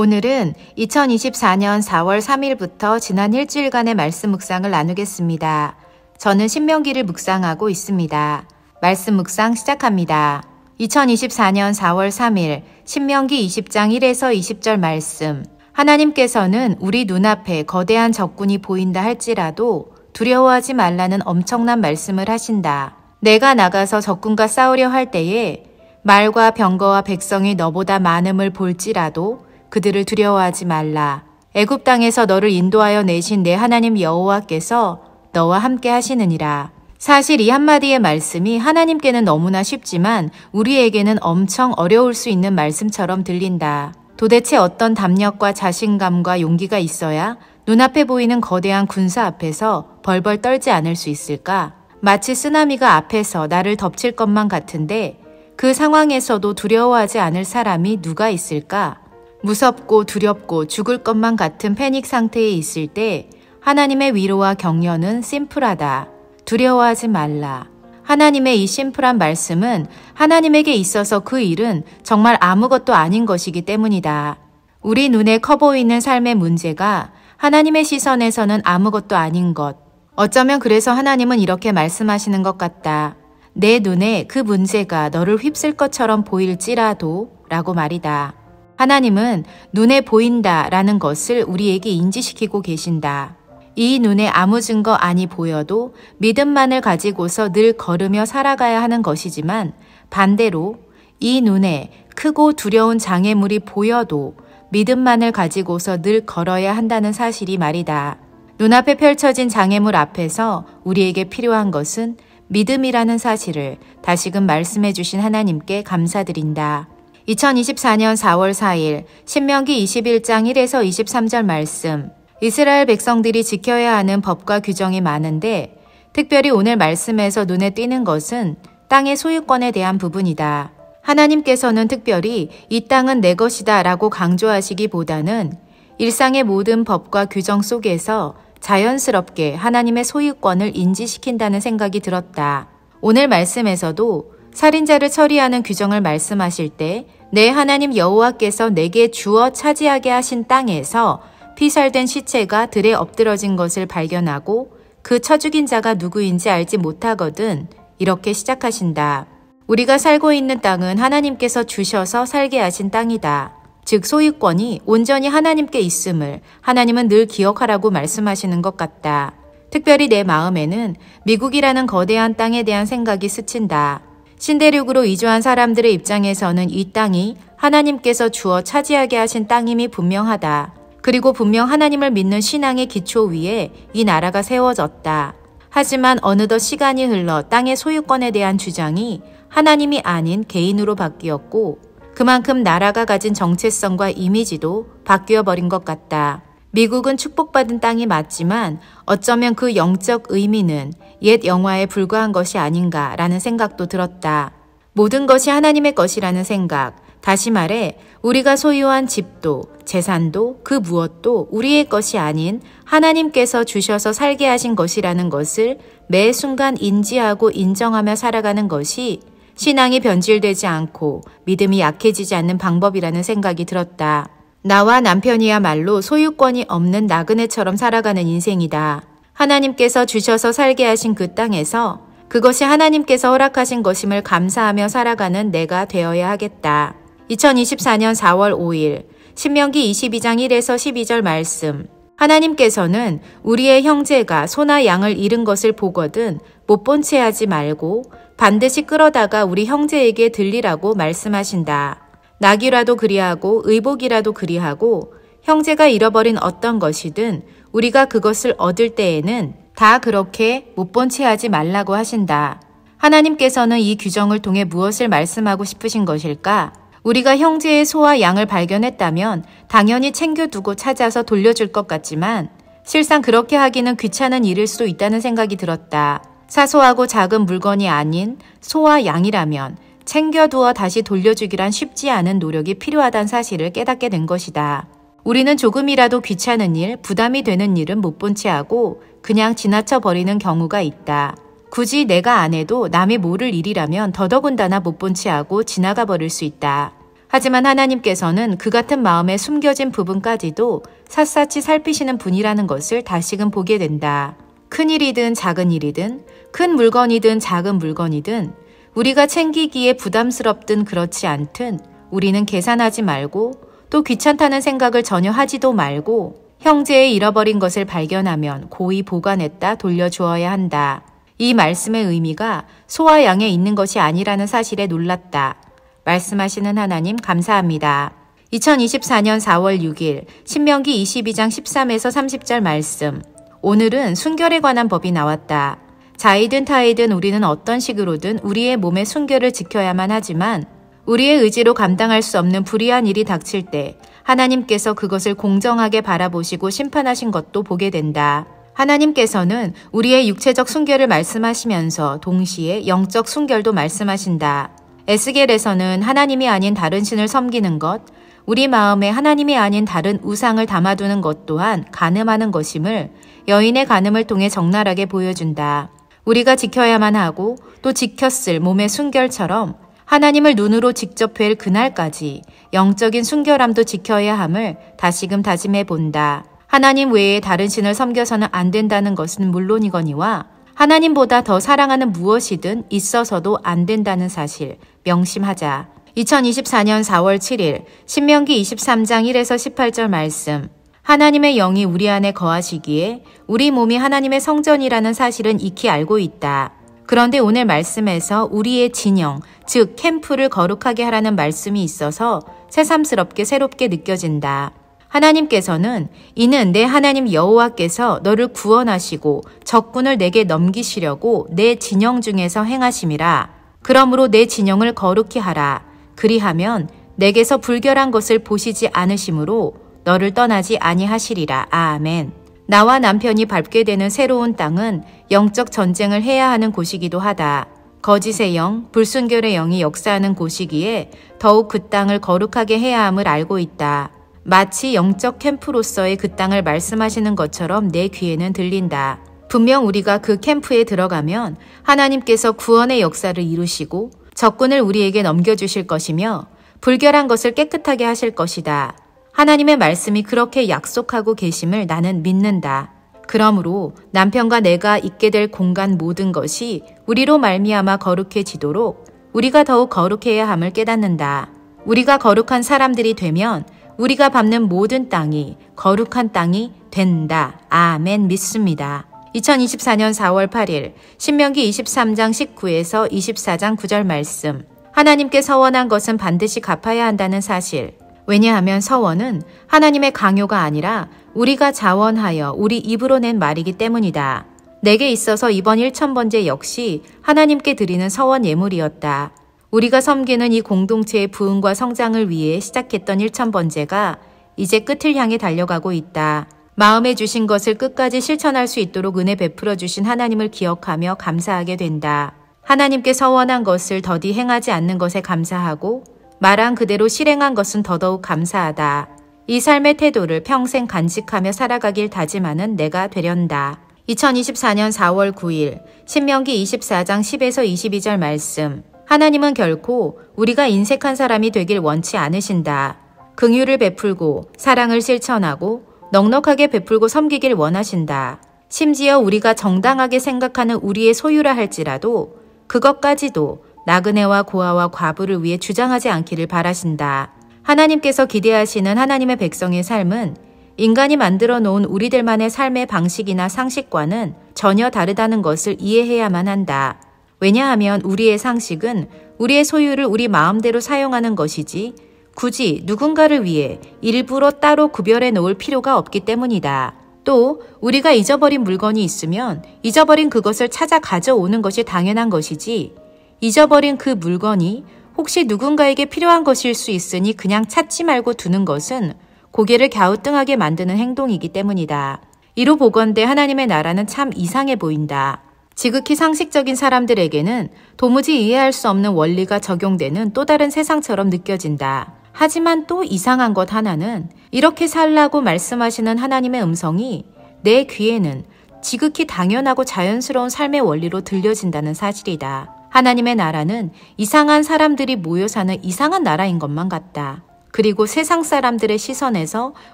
오늘은 2024년 4월 3일부터 지난 일주일간의 말씀 묵상을 나누겠습니다. 저는 신명기를 묵상하고 있습니다. 말씀 묵상 시작합니다. 2024년 4월 3일 신명기 20장 1에서 20절 말씀. 하나님께서는 우리 눈앞에 거대한 적군이 보인다 할지라도 두려워하지 말라는 엄청난 말씀을 하신다. 내가 나가서 적군과 싸우려 할 때에 말과 병거와 백성이 너보다 많음을 볼지라도 그들을 두려워하지 말라. 애굽 땅에서 너를 인도하여 내신 내 하나님 여호와께서 너와 함께 하시느니라. 사실 이 한마디의 말씀이 하나님께는 너무나 쉽지만 우리에게는 엄청 어려울 수 있는 말씀처럼 들린다. 도대체 어떤 담력과 자신감과 용기가 있어야 눈앞에 보이는 거대한 군사 앞에서 벌벌 떨지 않을 수 있을까? 마치 쓰나미가 앞에서 나를 덮칠 것만 같은데 그 상황에서도 두려워하지 않을 사람이 누가 있을까? 무섭고 두렵고 죽을 것만 같은 패닉 상태에 있을 때 하나님의 위로와 격려는 심플하다. 두려워하지 말라. 하나님의 이 심플한 말씀은 하나님에게 있어서 그 일은 정말 아무것도 아닌 것이기 때문이다. 우리 눈에 커 보이는 삶의 문제가 하나님의 시선에서는 아무것도 아닌 것. 어쩌면 그래서 하나님은 이렇게 말씀하시는 것 같다. 내 눈에 그 문제가 너를 휩쓸 것처럼 보일지라도 라고 말이다. 하나님은 눈에 보인다라는 것을 우리에게 인지시키고 계신다. 이 눈에 아무 증거 아니 보여도 믿음만을 가지고서 늘 걸으며 살아가야 하는 것이지만 반대로 이 눈에 크고 두려운 장애물이 보여도 믿음만을 가지고서 늘 걸어야 한다는 사실이 말이다. 눈앞에 펼쳐진 장애물 앞에서 우리에게 필요한 것은 믿음이라는 사실을 다시금 말씀해 주신 하나님께 감사드린다. 2024년 4월 4일 신명기 21장 1에서 23절 말씀. 이스라엘 백성들이 지켜야 하는 법과 규정이 많은데 특별히 오늘 말씀에서 눈에 띄는 것은 땅의 소유권에 대한 부분이다. 하나님께서는 특별히 이 땅은 내 것이다 라고 강조하시기보다는 일상의 모든 법과 규정 속에서 자연스럽게 하나님의 소유권을 인지시킨다는 생각이 들었다. 오늘 말씀에서도 살인자를 처리하는 규정을 말씀하실 때 내 하나님 여호와께서 내게 주어 차지하게 하신 땅에서 피살된 시체가 들에 엎드러진 것을 발견하고 그 쳐 죽인 자가 누구인지 알지 못하거든 이렇게 시작하신다. 우리가 살고 있는 땅은 하나님께서 주셔서 살게 하신 땅이다. 즉 소유권이 온전히 하나님께 있음을 하나님은 늘 기억하라고 말씀하시는 것 같다. 특별히 내 마음에는 미국이라는 거대한 땅에 대한 생각이 스친다. 신대륙으로 이주한 사람들의 입장에서는 이 땅이 하나님께서 주어 차지하게 하신 땅임이 분명하다. 그리고 분명 하나님을 믿는 신앙의 기초 위에 이 나라가 세워졌다. 하지만 어느덧 시간이 흘러 땅의 소유권에 대한 주장이 하나님이 아닌 개인으로 바뀌었고 그만큼 나라가 가진 정체성과 이미지도 바뀌어 버린 것 같다. 미국은 축복받은 땅이 맞지만 어쩌면 그 영적 의미는 옛 영화에 불과한 것이 아닌가라는 생각도 들었다. 모든 것이 하나님의 것이라는 생각, 다시 말해 우리가 소유한 집도 재산도 그 무엇도 우리의 것이 아닌 하나님께서 주셔서 살게 하신 것이라는 것을 매 순간 인지하고 인정하며 살아가는 것이 신앙이 변질되지 않고 믿음이 약해지지 않는 방법이라는 생각이 들었다. 나와 남편이야말로 소유권이 없는 나그네처럼 살아가는 인생이다. 하나님께서 주셔서 살게 하신 그 땅에서 그것이 하나님께서 허락하신 것임을 감사하며 살아가는 내가 되어야 하겠다. 2024년 4월 5일 신명기 22장 1에서 12절 말씀. 하나님께서는 우리의 형제가 소나 양을 잃은 것을 보거든 못 본 채 하지 말고 반드시 끌어다가 우리 형제에게 들리라고 말씀하신다. 낙이라도 그리하고 의복이라도 그리하고 형제가 잃어버린 어떤 것이든 우리가 그것을 얻을 때에는 다 그렇게 못 본 채 하지 말라고 하신다. 하나님께서는 이 규정을 통해 무엇을 말씀하고 싶으신 것일까? 우리가 형제의 소와 양을 발견했다면 당연히 챙겨두고 찾아서 돌려줄 것 같지만 실상 그렇게 하기는 귀찮은 일일 수도 있다는 생각이 들었다. 사소하고 작은 물건이 아닌 소와 양이라면 챙겨두어 다시 돌려주기란 쉽지 않은 노력이 필요하다는 사실을 깨닫게 된 것이다. 우리는 조금이라도 귀찮은 일, 부담이 되는 일은 못 본 채 하고 그냥 지나쳐 버리는 경우가 있다. 굳이 내가 안 해도 남이 모를 일이라면 더더군다나 못 본 채 하고 지나가 버릴 수 있다. 하지만 하나님께서는 그 같은 마음에 숨겨진 부분까지도 샅샅이 살피시는 분이라는 것을 다시금 보게 된다. 큰 일이든 작은 일이든 큰 물건이든 작은 물건이든 우리가 챙기기에 부담스럽든 그렇지 않든 우리는 계산하지 말고 또 귀찮다는 생각을 전혀 하지도 말고 형제의 잃어버린 것을 발견하면 고이 보관했다 돌려주어야 한다. 이 말씀의 의미가 소와 양에 있는 것이 아니라는 사실에 놀랐다. 말씀하시는 하나님 감사합니다. 2024년 4월 6일 신명기 22장 13에서 30절 말씀. 오늘은 순결에 관한 법이 나왔다. 자이든 타이든 우리는 어떤 식으로든 우리의 몸의 순결을 지켜야만 하지만 우리의 의지로 감당할 수 없는 불의한 일이 닥칠 때 하나님께서 그것을 공정하게 바라보시고 심판하신 것도 보게 된다. 하나님께서는 우리의 육체적 순결을 말씀하시면서 동시에 영적 순결도 말씀하신다. 에스겔에서는 하나님이 아닌 다른 신을 섬기는 것, 우리 마음에 하나님이 아닌 다른 우상을 담아두는 것 또한 간음하는 것임을 여인의 간음을 통해 적나라하게 보여준다. 우리가 지켜야만 하고 또 지켰을 몸의 순결처럼 하나님을 눈으로 직접 뵐 그날까지 영적인 순결함도 지켜야 함을 다시금 다짐해 본다. 하나님 외에 다른 신을 섬겨서는 안 된다는 것은 물론이거니와 하나님보다 더 사랑하는 무엇이든 있어서도 안 된다는 사실 명심하자. 2024년 4월 7일 신명기 23장 1에서 18절 말씀. 하나님의 영이 우리 안에 거하시기에 우리 몸이 하나님의 성전이라는 사실은 익히 알고 있다. 그런데 오늘 말씀에서 우리의 진영, 즉 캠프를 거룩하게 하라는 말씀이 있어서 새삼스럽게 새롭게 느껴진다. 하나님께서는 이는 내 하나님 여호와께서 너를 구원하시고 적군을 내게 넘기시려고 내 진영 중에서 행하심이라. 그러므로 내 진영을 거룩히 하라. 그리하면 내게서 불결한 것을 보시지 않으심으로 너를 떠나지 아니하시리라. 아멘. 나와 남편이 밟게 되는 새로운 땅은 영적 전쟁을 해야 하는 곳이기도 하다. 거짓의 영, 불순결의 영이 역사하는 곳이기에 더욱 그 땅을 거룩하게 해야 함을 알고 있다. 마치 영적 캠프로서의 그 땅을 말씀하시는 것처럼 내 귀에는 들린다. 분명 우리가 그 캠프에 들어가면 하나님께서 구원의 역사를 이루시고 적군을 우리에게 넘겨주실 것이며 불결한 것을 깨끗하게 하실 것이다. 하나님의 말씀이 그렇게 약속하고 계심을 나는 믿는다. 그러므로 남편과 내가 있게 될 공간 모든 것이 우리로 말미암아 거룩해지도록 우리가 더욱 거룩해야 함을 깨닫는다. 우리가 거룩한 사람들이 되면 우리가 밟는 모든 땅이 거룩한 땅이 된다. 아멘 믿습니다. 2024년 4월 8일 신명기 23장 19에서 24장 9절 말씀. 하나님께 서원한 것은 반드시 갚아야 한다는 사실. 왜냐하면 서원은 하나님의 강요가 아니라 우리가 자원하여 우리 입으로 낸 말이기 때문이다. 내게 있어서 이번 1000번째 역시 하나님께 드리는 서원 예물이었다. 우리가 섬기는 이 공동체의 부흥과 성장을 위해 시작했던 1000번째가 이제 끝을 향해 달려가고 있다. 마음에 주신 것을 끝까지 실천할 수 있도록 은혜 베풀어 주신 하나님을 기억하며 감사하게 된다. 하나님께 서원한 것을 더디 행하지 않는 것에 감사하고 말한 그대로 실행한 것은 더더욱 감사하다. 이 삶의 태도를 평생 간직하며 살아가길 다짐하는 내가 되련다. 2024년 4월 9일 신명기 24장 10에서 22절 말씀. 하나님은 결코 우리가 인색한 사람이 되길 원치 않으신다. 긍휼을 베풀고 사랑을 실천하고 넉넉하게 베풀고 섬기길 원하신다. 심지어 우리가 정당하게 생각하는 우리의 소유라 할지라도 그것까지도 나그네와 고아와 과부를 위해 주장하지 않기를 바라신다. 하나님께서 기대하시는 하나님의 백성의 삶은 인간이 만들어 놓은 우리들만의 삶의 방식이나 상식과는 전혀 다르다는 것을 이해해야만 한다. 왜냐하면 우리의 상식은 우리의 소유를 우리 마음대로 사용하는 것이지 굳이 누군가를 위해 일부러 따로 구별해 놓을 필요가 없기 때문이다. 또 우리가 잊어버린 물건이 있으면 잊어버린 그것을 찾아 가져오는 것이 당연한 것이지 잊어버린 그 물건이 혹시 누군가에게 필요한 것일 수 있으니 그냥 찾지 말고 두는 것은 고개를 갸우뚱하게 만드는 행동이기 때문이다. 이로 보건대 하나님의 나라는 참 이상해 보인다. 지극히 상식적인 사람들에게는 도무지 이해할 수 없는 원리가 적용되는 또 다른 세상처럼 느껴진다. 하지만 또 이상한 것 하나는 이렇게 살라고 말씀하시는 하나님의 음성이 내 귀에는 지극히 당연하고 자연스러운 삶의 원리로 들려진다는 사실이다. 하나님의 나라는 이상한 사람들이 모여 사는 이상한 나라인 것만 같다. 그리고 세상 사람들의 시선에서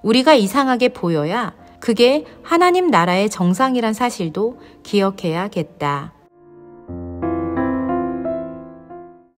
우리가 이상하게 보여야 그게 하나님 나라의 정상이란 사실도 기억해야겠다.